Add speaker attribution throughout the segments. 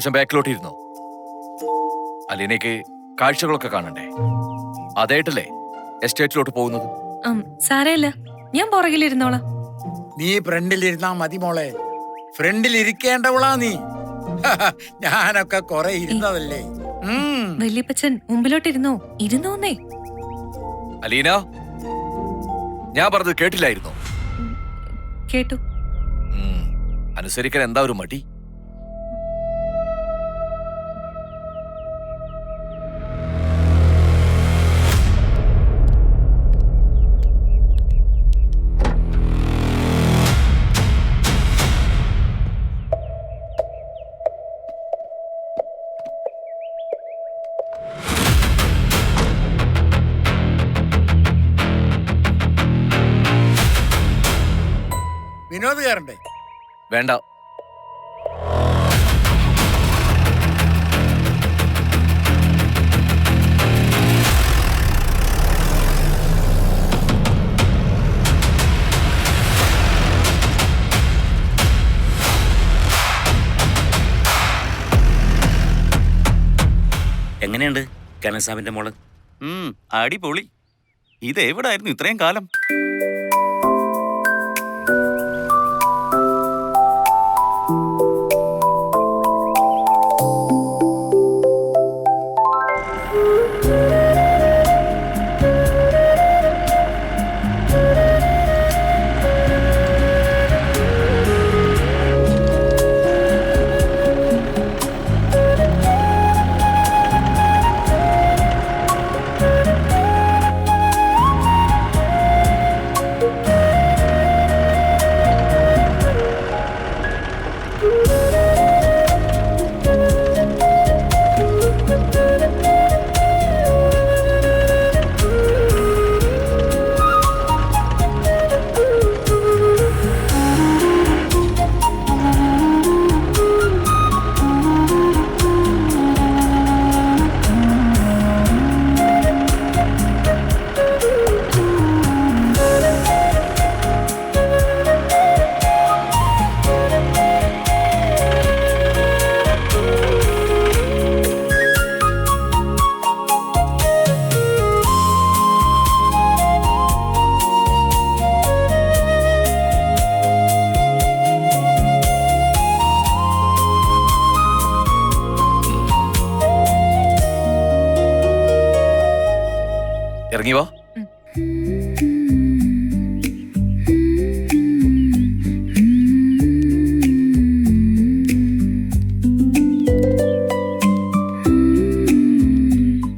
Speaker 1: കുറച്ചും ബാക്കിലോട്ടിരുന്നോ. അലീനയ്ക്ക് കാഴ്ചകളൊക്കെ കാണണ്ടേ? അതേട്ടല്ലേ എസ്റ്റേറ്റിലോട്ട് പോകുന്നത്.
Speaker 2: സാരമില്ല, ഞാൻ പുറകിലിരുന്നോളാം.
Speaker 3: നീ ഫ്രണ്ടിലിരുന്നാ മതി മോളെ. ഫ്രണ്ടിലിരിക്കേണ്ടവളാ നീ. ഞാനൊക്കെ കൊറേ ഇരുന്നതല്ലേ.
Speaker 2: വല്യപ്പച്ചൻ മുമ്പിലോട്ടിരുന്നോ? ഇരുന്നോന്നേ.
Speaker 1: അലീന, ഞാൻ പറഞ്ഞത് കേട്ടില്ലായിരുന്നോ?
Speaker 2: കേട്ടു.
Speaker 1: അനുസരിക്കാൻ എന്താ ഒരു മടി?
Speaker 3: വിനോദ് കയറണ്ടേ?
Speaker 1: വേണ്ട.
Speaker 4: എങ്ങനെയുണ്ട് കനസാബിന്റെ മോള്?
Speaker 5: അടിപൊളി. ഇത് എവിടായിരുന്നു ഇത്രയും കാലം?
Speaker 1: ഇറങ്ങി വാ.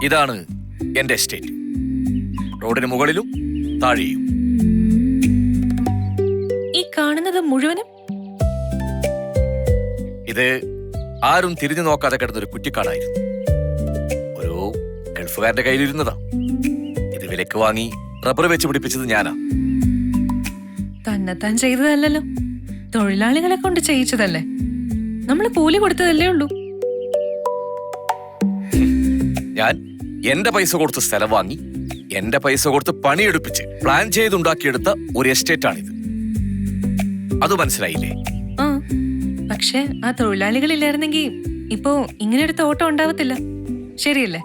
Speaker 1: ഇതാണ് എന്റെ എസ്റ്റേറ്റ്. റോഡിന് മുകളിലും താഴെയും.
Speaker 2: ഈ കാണുന്നത് മുഴുവനും
Speaker 1: ഇത് ആരും തിരിഞ്ഞു നോക്കാതെ കിടന്നൊരു കുറ്റിക്കാടായിരുന്നു. ഒരു ഗൾഫുകാരന്റെ കയ്യിലിരുന്നതാ. ഇത് വിലക്ക് വാങ്ങി റബ്ബർ വെച്ച് പിടിപ്പിച്ചത് ഞാനാ.
Speaker 2: തന്നെത്താൻ ചെയ്തതല്ലോ, തൊഴിലാളികളെ കൊണ്ട് ചെയ്യിച്ചതല്ലേ. നമ്മള് കൂലി കൊടുത്തതല്ലേ ഉള്ളൂ.
Speaker 1: ഞാൻ എന്റെ പൈസ കൊടുത്ത് സ്ഥലം വാങ്ങി, എന്റെ പൈസ കൊടുത്ത് പണിയെടുപ്പിച്ച് പ്ലാൻ ചെയ്തുണ്ടാക്കിയെടുത്ത ഒരു എസ്റ്റേറ്റാണിത്. അത് മനസ്സിലായില്ലേ?
Speaker 2: പക്ഷെ ആ തൊഴിലാളികളില്ലായിരുന്നെങ്കിൽ ഇപ്പോ ഇങ്ങനെ എടുത്ത ഓട്ടം ഉണ്ടാവത്തില്ല. ശരിയല്ലേ?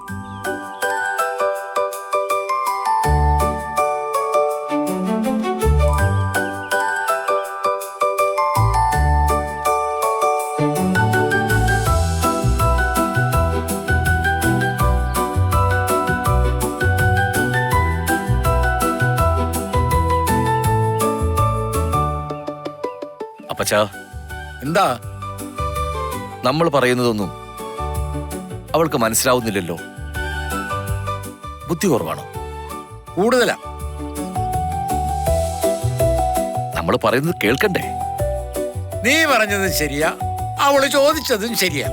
Speaker 1: അപ്പച്ചാ,
Speaker 3: എന്താ
Speaker 1: നമ്മൾ പറയുന്നതൊന്നും അവൾക്ക് മനസ്സിലാവുന്നില്ലല്ലോ. ബുദ്ധി കുറവാണോ?
Speaker 3: കൂടുതലാ.
Speaker 1: നമ്മൾ പറയുന്നത് കേൾക്കണ്ടേ?
Speaker 3: നീ പറഞ്ഞതും ശരിയാ, അവള് ചോദിച്ചതും ശരിയാ.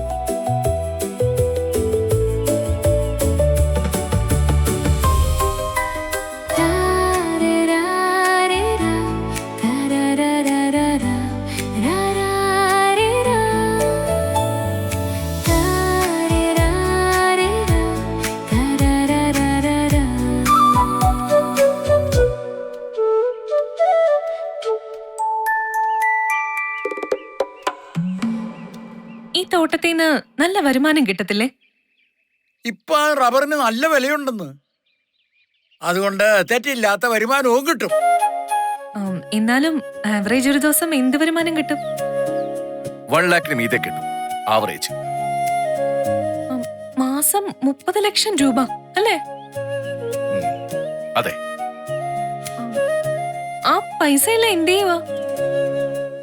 Speaker 2: തോട്ടത്തിൽ നിന്ന് നല്ല വരുമാനം കിട്ടത്തില്ലേ?
Speaker 3: ഇപ്പൊ ആ റബ്ബറിന് നല്ല വിലയുണ്ടെന്ന്. അതുകൊണ്ട് തെറ്റില്ലാത്ത വരുമാനവും കിട്ടും.
Speaker 2: എന്നാലും ആവറേജ് ഒരു ദിവസം എന്ത് വരുമാനം കിട്ടും?
Speaker 1: 1 lakhന് മീതെ കിട്ടും ആവറേജ്.
Speaker 2: മാസം 30 ലക്ഷം രൂപ അല്ലേ?
Speaker 1: അതെ.
Speaker 2: ആ പൈസ എല്ലാം എന്ത് ചെയ്യുവാ?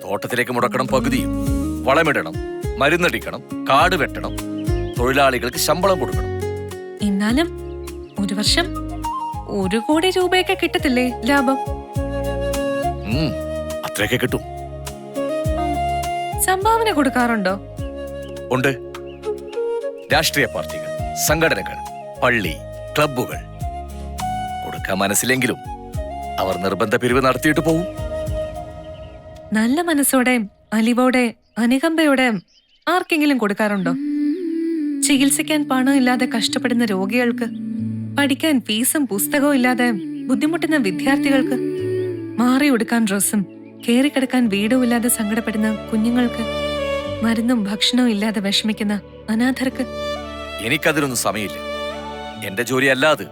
Speaker 1: തോട്ടത്തിലേക്ക് മുടക്കണം പകുതിയും. വളമിടണം, മരുന്നടിക്കണം, കാട് വെട്ടണം, തൊഴിലാളികൾക്ക് ശമ്പളം കൊടുക്കണം.
Speaker 2: എന്നാലും ഒരു വർഷം 1 കോടി രൂപയൊക്കെ കിട്ടത്തില്ലേ ലാഭം?
Speaker 1: അത്രയൊക്കെ കിട്ടും.
Speaker 2: സംഭാവന കൊടുക്കാറുണ്ടോ?
Speaker 1: ഉണ്ട്. രാഷ്ട്രീയ പാർട്ടികൾ, സംഘടനകൾ, പള്ളി, ക്ലബ്ബുകൾ. കൊടുക്കാൻ മനസ്സിലെങ്കിലും അവർ നിർബന്ധ പിരിവ് നടത്തിയിട്ട് പോവും.
Speaker 2: നല്ല മനസ്സോടെ, അലിവോടെ, അനുകമ്പയോടെ ആർക്കെങ്കിലും കൊടുക്കാറുണ്ടോ? ചികിത്സിക്കാൻ പണം ഇല്ലാതെ കഷ്ടപ്പെടുന്ന രോഗികൾക്ക്, പഠിക്കാൻ ഫീസും പുസ്തകവും ഇല്ലാതെ ബുദ്ധിമുട്ടുന്ന വിദ്യാർത്ഥികൾക്ക്, മാറി ഉടുക്കാൻ ഡ്രസ്സും കേറിക്കിടക്കാൻ വീടും ഇല്ലാതെ സങ്കടപ്പെടുന്ന കുഞ്ഞുങ്ങൾക്ക്, മരുന്നും ഭക്ഷണവും ഇല്ലാതെ വിഷമിക്കുന്ന അനാഥർക്ക്.
Speaker 1: എനിക്കതിനൊന്നും സമയമില്ല. എന്റെ ജോലി അല്ലാതെ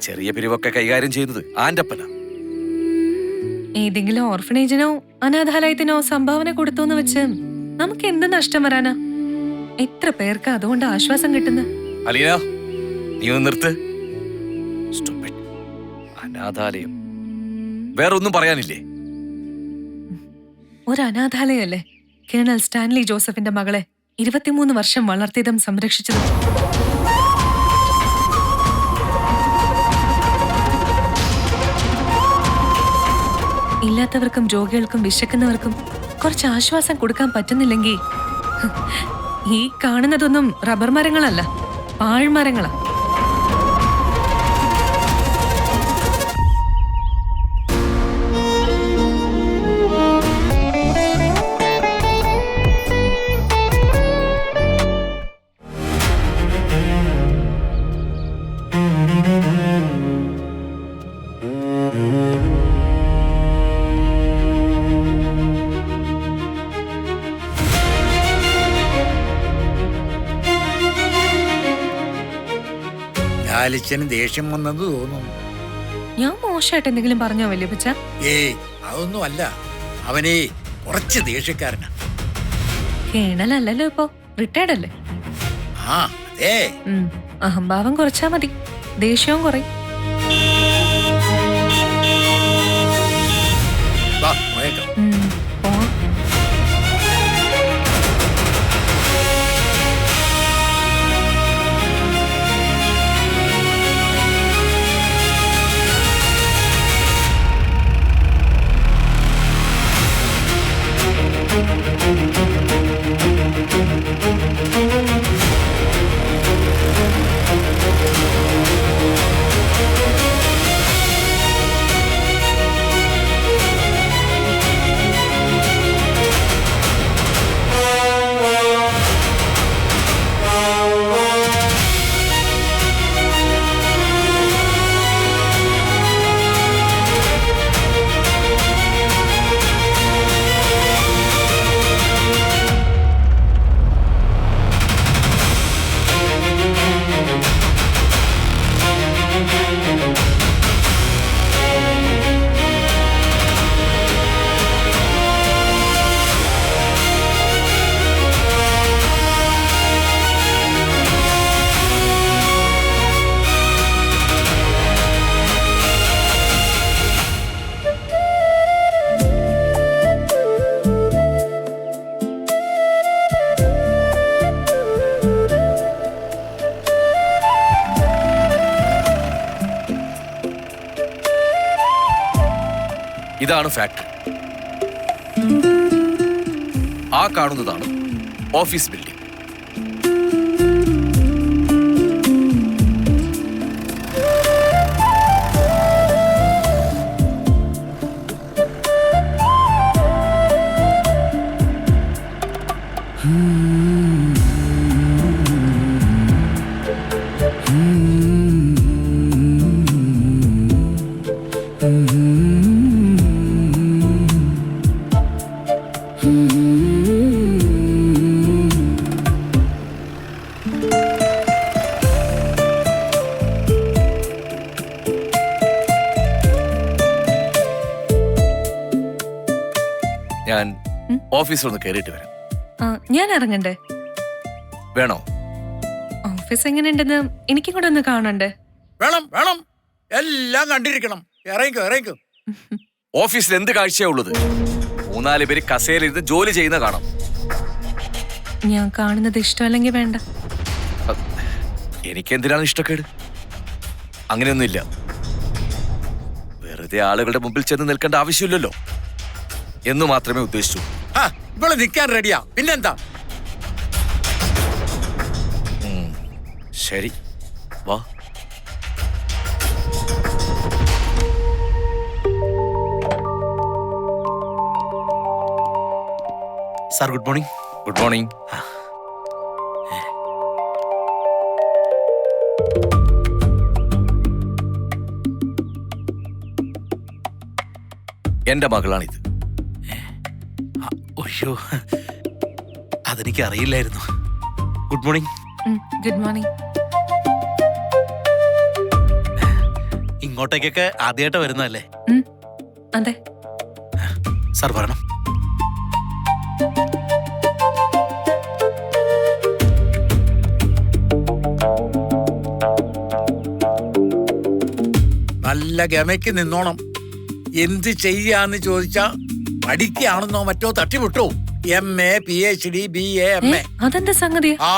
Speaker 1: ചെറിയ പിരിവൊക്കെ കൈകാര്യം ചെയ്യുന്നത് ആന്റപ്പന.
Speaker 2: ഏതെങ്കിലും ഓർഫനേജിനോ അനാഥാലയത്തിനോ സംഭാവന കൊടുത്തു എന്ന് വെച്ച് നമുക്ക് എന്ത് നഷ്ടം വരാനാ? എത്ര പേർക്ക് അതുകൊണ്ട് ആശ്വാസം കിട്ടുന്നു.
Speaker 1: അലീന, നീ ഒന്ന് നിർത്ത്. Stupid. അനാഥാലയം. വേറൊന്നും പറയാനില്ലേ?
Speaker 2: ഒരു അനാഥാലയല്ലേ കേണൽ സ്റ്റാൻലി ജോസഫിന്റെ മകളെ 23 വർഷം വളർത്തിയതും സംരക്ഷിച്ചതും. ഇല്ലാത്തവർക്കും രോഗികൾക്കും വിശക്കുന്നവർക്കും കുറച്ച് ആശ്വാസം കൊടുക്കാൻ പറ്റുന്നില്ലെങ്കിൽ ഈ കാണുന്നതൊന്നും റബ്ബർ മരങ്ങളല്ല, പാഴ്മരങ്ങളാ.
Speaker 3: ലാലിച്ചന് ദേഷ്യം വന്നത് തോന്നുന്നു.
Speaker 2: ഞാൻ മോശമായിട്ട് എന്തെങ്കിലും പറഞ്ഞോ വല്യപ്പച്ച?
Speaker 3: ഏയ്, അതൊന്നും അല്ല. അവനെ കുറച്ച് ദേഷ്യക്കാരനാ.
Speaker 2: കേണലല്ലല്ലോ ഇപ്പൊ, റിട്ടയർഡ് അല്ലേ?
Speaker 3: ആ അതെ.
Speaker 2: അഹംഭാവം കുറച്ചാ മതി, ദേഷ്യവും കുറയും.
Speaker 3: വാ, പോയേക്കാം.
Speaker 2: പോവാം.
Speaker 1: ഇതാണ് ഫാക്ടറി. ആ കാണുന്നതാണ് ഓഫീസ് ബിൽഡിംഗ്. ഓഫീസിലൊന്ന് കയറിയിട്ട് വരാം.
Speaker 2: ഞാൻ ഇറങ്ങണ്ടേ?
Speaker 1: വേണോ?
Speaker 2: ഓഫീസ് എങ്ങനെയുണ്ടെന്ന് എനിക്കും കൂടെ ഒന്ന് കാണണ്ടേ?
Speaker 3: വേണം വേണം, എല്ലാം കണ്ടിരിക്കണം. ഇറങ്ങിക്കോ ഇറങ്ങിക്കോ.
Speaker 1: ഓഫീസിൽ എന്ത് കാഴ്ചയാ ഉള്ളത്? 3-4 പേര് കസേരയിരുന്ന് ജോലി ചെയ്യുന്ന കാണാം.
Speaker 2: ഞാൻ കാണുന്നത് ഇഷ്ടമല്ലെങ്കിൽ വേണ്ട.
Speaker 1: എനിക്കെന്തിനാണ് ഇഷ്ടക്കേട്? അങ്ങനെയൊന്നുമില്ല. വെറുതെ ആളുകളുടെ മുമ്പിൽ ചെന്ന് നിൽക്കേണ്ട ആവശ്യമില്ലല്ലോ എന്ന് മാത്രമേ ഉദ്ദേശിച്ചു.
Speaker 3: ആ, ഇവള് നിൽക്കാൻ റെഡിയാ, പിന്നെന്താ?
Speaker 1: ശരി, വാ.
Speaker 5: Sir good morning.
Speaker 1: Good morning. എന്റെ മകളാണിത്.
Speaker 5: അയ്യോ, അതെനിക്ക് അറിയില്ലായിരുന്നു. Good morning.
Speaker 2: Good morning.
Speaker 5: ഇങ്ങോട്ടേക്കൊക്കെ ആദ്യമായിട്ട് വരുന്നതല്ലേ?
Speaker 2: അതെ.
Speaker 5: സാർ വരണം.
Speaker 3: നല്ല ഗമയ്ക്ക് നിന്നോണം. എന്ത് ചെയ്യാന്ന് ചോദിച്ചാ പഠിക്കുകയാണെന്നോ മറ്റോ തട്ടിവിട്ടോ. MA, PhD, BA, MA.
Speaker 2: അതെന്താ സംഗതി?
Speaker 3: ആ,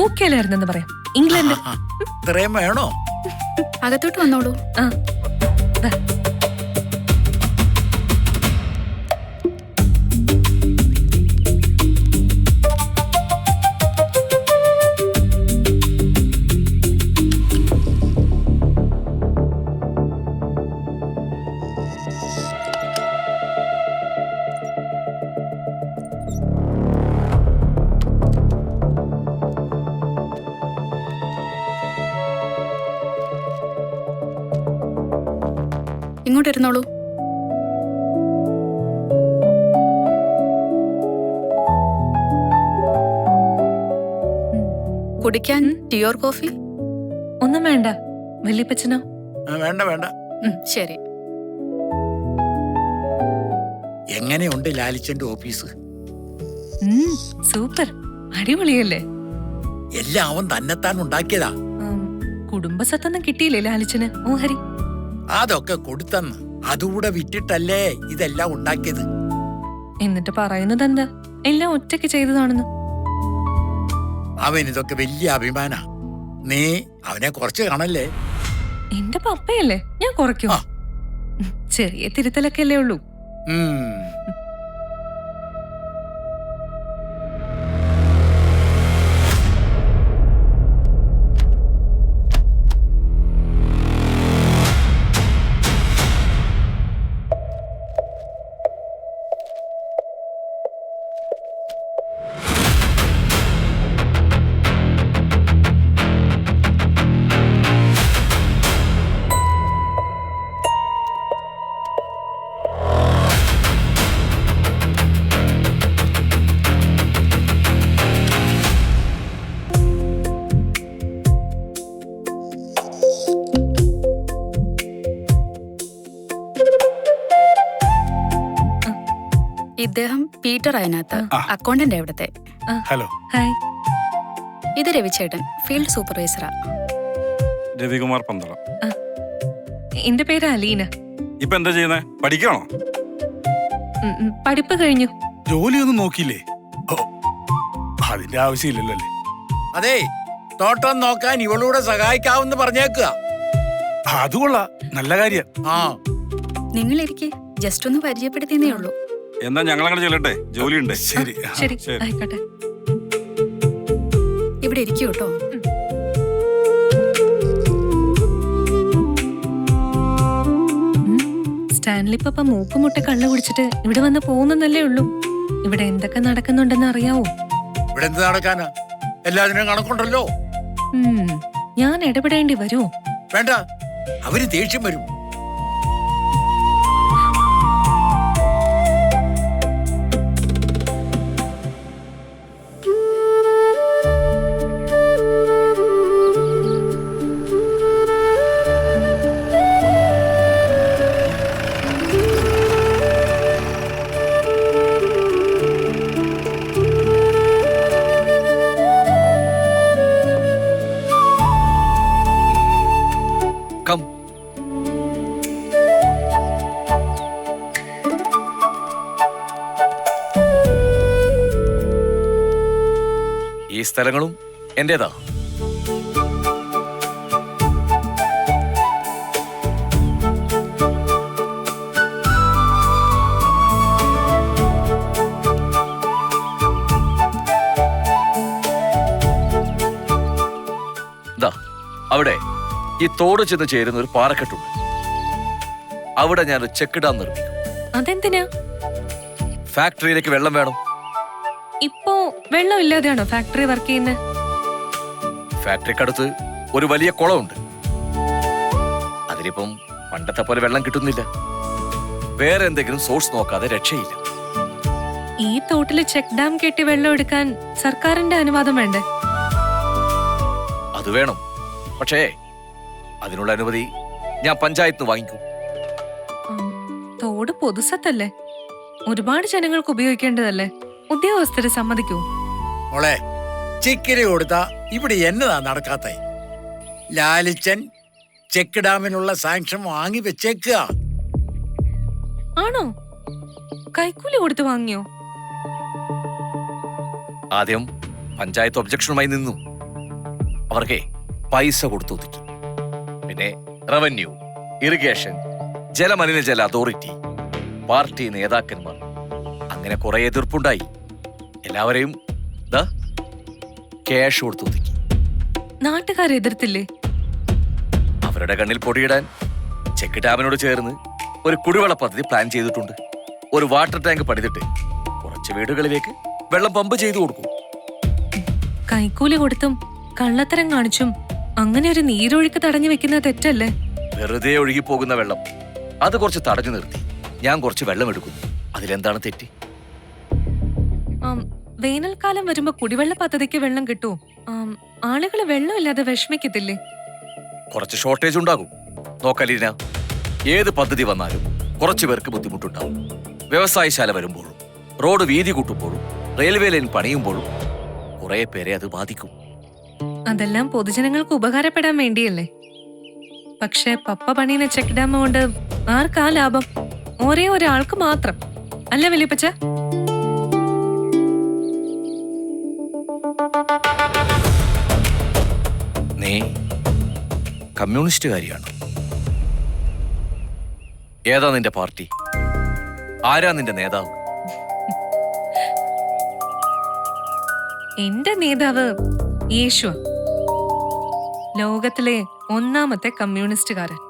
Speaker 2: UK ലായിരുന്നെന്ന് പറയാം. ഇംഗ്ലണ്ട്.
Speaker 3: ഇത്രയും വേണോ?
Speaker 6: അകത്തോട്ട് വന്നോളൂ.
Speaker 2: ആ, ദാ.
Speaker 6: ഇങ്ങോട്ടിരുന്നോളൂ. കുടിക്കാൻ ടീ ഓർ കോഫി?
Speaker 2: ഒന്നും വേണ്ട. വല്യപ്പച്ചനോ?
Speaker 3: വേണ്ട വേണ്ട.
Speaker 6: ശരി.
Speaker 3: എങ്ങനെയുണ്ട് ലാലിച്ചന്റെ ഓഫീസ്?
Speaker 2: സൂപ്പർ, അടിപൊളിയല്ലേ?
Speaker 3: എല്ലാം അവൻ തന്നെത്താൻ ഉണ്ടാക്കിയതാ.
Speaker 2: കുടുംബസ്വത്തൊന്നും കിട്ടിയില്ലേ ലാലിച്ചന്? ഓഹരി
Speaker 3: അതൊക്കെ കൊടുത്തെന്ന് അതുകൂടെ വിറ്റിട്ടല്ലേ ഇതെല്ലാം ഉണ്ടാക്കിയത്.
Speaker 2: എന്നിട്ട് പറയുന്നത് എന്താ? എല്ലാം ഒറ്റയ്ക്ക് ചെയ്തതാണെന്ന്.
Speaker 3: അവൻ ഇതൊക്കെ വലിയ അഭിമാന. നീ അവനെ കുറച്ച് കാണല്ലേ?
Speaker 2: എന്റെ പപ്പയല്ലേ, ഞാൻ കുറയ്ക്കും.
Speaker 3: ആ.
Speaker 2: ചെറിയ തിരുത്തലൊക്കെ അല്ലേ ഉള്ളൂ.
Speaker 6: ഇദ്ദേഹം പീറ്റർ അതിനകത്ത് അക്കൗണ്ടന്റ് എവിടത്തെ.
Speaker 5: ഹലോ.
Speaker 2: ഹായ്.
Speaker 6: ഇത് രവിചേട്ടൻ, ഫീൽഡ് സൂപ്പർവൈസറാ.
Speaker 7: രവികുമാർ പന്തള.
Speaker 2: എന്റെ പേര് അലീന.
Speaker 7: ഇപ്പൊ എന്താ ചെയ്യുന്നേ? പഠിക്കണോ?
Speaker 2: പഠിപ്പ് കഴിഞ്ഞു.
Speaker 7: ജോലിയൊന്നും നോക്കിയില്ലേ? ഓ, അതിന്റെ ആവശ്യമില്ലല്ലോ അല്ലേ?
Speaker 3: അതെ, തോട്ടം നോക്കാൻ ഇവളൂടെ സഹായിക്കാവെന്ന് പറഞ്ഞേക്കുക.
Speaker 7: അതുകൊള്ള നല്ല കാര്യം.
Speaker 3: ആ,
Speaker 6: നിങ്ങൾ ഇരിക്കെ, ജസ്റ്റ് ഒന്ന് പരിചയപ്പെടുത്തിയേ ഉള്ളൂ.
Speaker 7: എന്നാ ഞങ്ങളങ്ങനെ ചെല്ലട്ടെ, ജോലിയുണ്ട്. ശരി
Speaker 2: ശരി,
Speaker 7: ശരി.
Speaker 2: ആയിക്കോട്ടെ.
Speaker 6: ഇവിടെ ഇരിക്കൂ കേട്ടോ.
Speaker 2: സ്റ്റാൻലി പപ്പ മൂക്കുമുട്ട കള്ളു കുടിച്ചിട്ട് ഇവിടെ വന്ന് പോകുന്നല്ലേ ഉള്ളൂ. ഇവിടെ എന്തൊക്കെ നടക്കുന്നുണ്ടെന്ന് അറിയാവോ?
Speaker 3: ഇവിടെ എന്ത് നടക്കാനാ? എല്ലാത്തിനും കണക്കുണ്ടല്ലോ.
Speaker 2: ഞാൻ ഇടപെടേണ്ടി വരുമോ?
Speaker 3: വേണ്ട, അവര് ദേഷ്യം വരും.
Speaker 1: സ്ഥലങ്ങളും എന്റേതാ. ദാ അവിടെ ഈ തോട് ചെന്ന് ചേരുന്ന ഒരു പാറക്കെട്ടുണ്ട്. അവിടെ ഞാനൊരു ചെക്ക് ഡാം നിർമ്മിക്കും.
Speaker 2: അതെന്തിനാ?
Speaker 1: ഫാക്ടറിയിലേക്ക് വെള്ളം വേണം.
Speaker 2: ഇപ്പോ വെള്ളം ഇല്ലാതെയാണോ ഫാക്ടറി വർക്ക് ചെയ്യുന്നത്?
Speaker 1: ഫാക്ടറിക്കടുത്ത് ഒരു വലിയ കുളമുണ്ട്. അതിലിപ്പം പണ്ടത്തെ പോലെ വെള്ളം കിട്ടുന്നില്ല. വേറെ എന്തെങ്കിലും സോഴ്സ് നോക്കാതെ രക്ഷയില്ല.
Speaker 2: ഈ തോട്ടില് ചെക്ക് ഡാം കെട്ടി വെള്ളം എടുക്കാൻ സർക്കാരിന്റെ അനുവാദം വേണ്ടേ?
Speaker 1: അത് വേണം. പക്ഷേ അതിനുള്ള അനുമതി ഞാൻ പഞ്ചായത്ത് നിന്ന് വാങ്ങിക്കും.
Speaker 2: തോട് പൊതുസത്തല്ലേ, ഒരുപാട് ജനങ്ങൾക്ക് ഉപയോഗിക്കേണ്ടതല്ലേ. ഉദ്യോഗസ്ഥര് സമ്മതിക്കൂ?
Speaker 3: മോളെ, ചിക്കിരി കൊടുത്താ ഇവിടെ എന്നതാ നടക്കാത്ത? ലാലിച്ചൻ ചെക്ക് ഡാമിനുള്ള സാങ്ഷൻ വാങ്ങി വെച്ചേക്കുക.
Speaker 2: ആണോ? കൈക്കൂലി കൊടുത്ത് വാങ്ങിയോ?
Speaker 1: ആദ്യം പഞ്ചായത്ത് ഒബ്ജക്ഷനുമായി നിന്നു. അവർക്കേ പൈസ കൊടുത്തു ഒതുക്കി. പിന്നെ റവന്യൂ, ഇറിഗേഷൻ, ജലമലിനജല അതോറിറ്റി, പാർട്ടി നേതാക്കന്മാർ, അങ്ങനെ കുറെ എതിർപ്പുണ്ടായി. എല്ലാവരെയും ക്യാഷ് കൊടുത്തു ഒതുക്കി.
Speaker 2: നാട്ടുകാർ എതിർത്തില്ലേ?
Speaker 1: അവരുടെ കണ്ണിൽ പൊടിയിടാൻ ചെക്ക് ഡാമിനോട് ചേർന്ന് ഒരു കുടിവെള്ള പദ്ധതി പ്ലാൻ ചെയ്തിട്ടുണ്ട്. ഒരു വാട്ടർ ടാങ്ക് പണിതിട്ട് കുറച്ച് വീടുകളിലേക്ക് വെള്ളം പമ്പ് ചെയ്തു കൊടുക്കും.
Speaker 2: കൈക്കൂലി കൊടുത്തും കള്ളത്തരം കാണിച്ചും അങ്ങനെ ഒരു നീരൊഴുക്ക് തടഞ്ഞു വെക്കുന്നത് തെറ്റല്ലേ?
Speaker 1: വെറുതെ ഒഴുകിപ്പോകുന്ന വെള്ളം അത് കുറച്ച് തടഞ്ഞു നിർത്തി ഞാൻ കുറച്ച് വെള്ളം എടുക്കുന്നു. അതിലെന്താണ് തെറ്റ്?
Speaker 2: വേനൽക്കാലം വരുമ്പോ കുടിവെള്ള പദ്ധതിക്ക് വെള്ളം കിട്ടുമോ? ആളുകള് വെള്ളമില്ലാതെ വിഷമിക്കത്തില്ലേ?
Speaker 1: കുറച്ച് ഷോർട്ടേജ് ഉണ്ടാകും. നോക്കലീന, ഏത് പദ്ധതി വന്നാലും കുറച്ചു പേർക്ക് ബുദ്ധിമുട്ടുണ്ടാവും. വ്യവസായശാല വരുമ്പോഴും റോഡ് വീതി കൂട്ടുമ്പോഴും റെയിൽവേ ലൈൻ പണിയുമ്പോഴും കുറെ പേരെ അത് ബാധിക്കും.
Speaker 2: അതെല്ലാം പൊതുജനങ്ങൾക്ക് ഉപകാരപ്പെടാൻ വേണ്ടിയല്ലേ? പക്ഷെ പപ്പ പണിയുന്ന ചെക്ക് ഡാം കൊണ്ട് ആർക്കാ ലാഭം? ഒരേ ഒരാൾക്ക് മാത്രം അല്ലേ വലിയപ്പച്ച?
Speaker 1: നീ കമ്മ്യൂണിസ്റ്റുകാരിയാണ്. ഏതാ നിന്റെ പാർട്ടി? ആരാ നിന്റെ നേതാവ്?
Speaker 2: എന്റെ നേതാവ് യേശു, ലോകത്തിലെ ഒന്നാമത്തെ കമ്മ്യൂണിസ്റ്റുകാരൻ.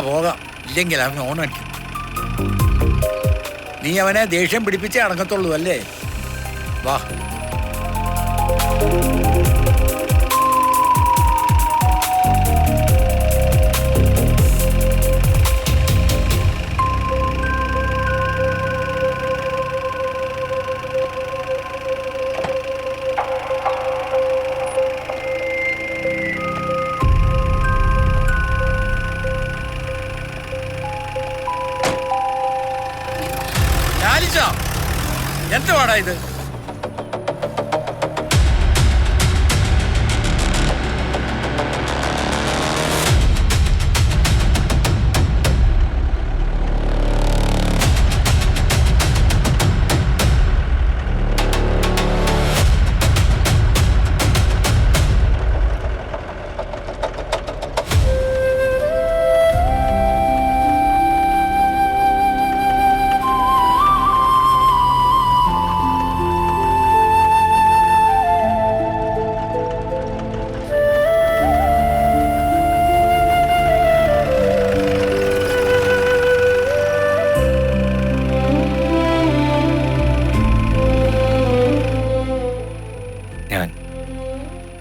Speaker 3: പോകാം, ഇല്ലെങ്കിൽ അവൻ ഓണടിക്കും. നീ അവനെ ദേഷ്യം പിടിപ്പിച്ചേ അടങ്ങത്തുള്ളൂ അല്ലേ? വാ. എന്തുവാടാ ഇത്?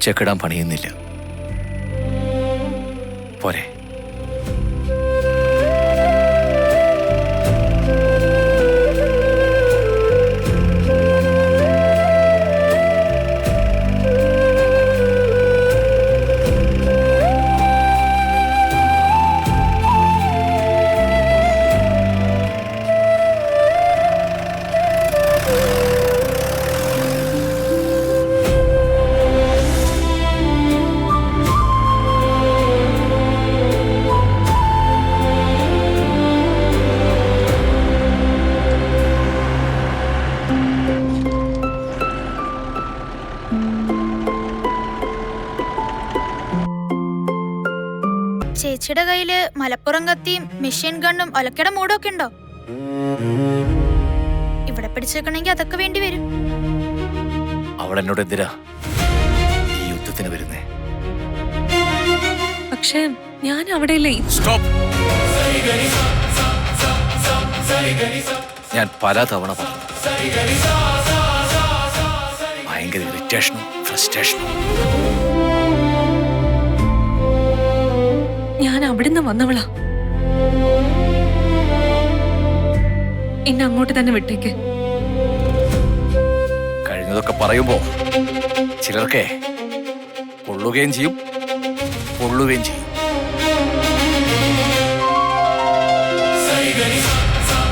Speaker 1: ചെക്കിടാൻ പണിയുന്നില്ല. പോരെ?
Speaker 8: ചേച്ചിയുടെ കയ്യില് മലപ്പുറം കത്തിയും മെഷീൻ ഗണ്ണും ഒലക്കയുടെ മൂടും ഒക്കെ ഉണ്ടോ? ഇവിടെ പിടിച്ചേക്കണമെങ്കിൽ അതൊക്കെ വേണ്ടി വരും.
Speaker 1: അവൾ എന്നോട് എന്തിനാ ഈ യുദ്ധത്തിന് വരുന്നേ?
Speaker 2: പക്ഷെ ഞാൻ അവിടെയല്ലേ.
Speaker 1: സ്റ്റോപ്പ്. ഞാൻ പല തവണ പറഞ്ഞു, ഭയങ്കര ഇറിറ്റേഷനും ഫ്രസ്ട്രേഷനും.
Speaker 2: ഞാൻ അവിടുന്ന് വന്നവളാ. എന്നെ അങ്ങോട്ട് തന്നെ വിട്ടേക്ക്.
Speaker 1: കഴിഞ്ഞതൊക്കെ പറയുമ്പോ ചിലർക്കെ കൊള്ളുകയും ചെയ്യും, കൊള്ളുകയും ചെയ്യും.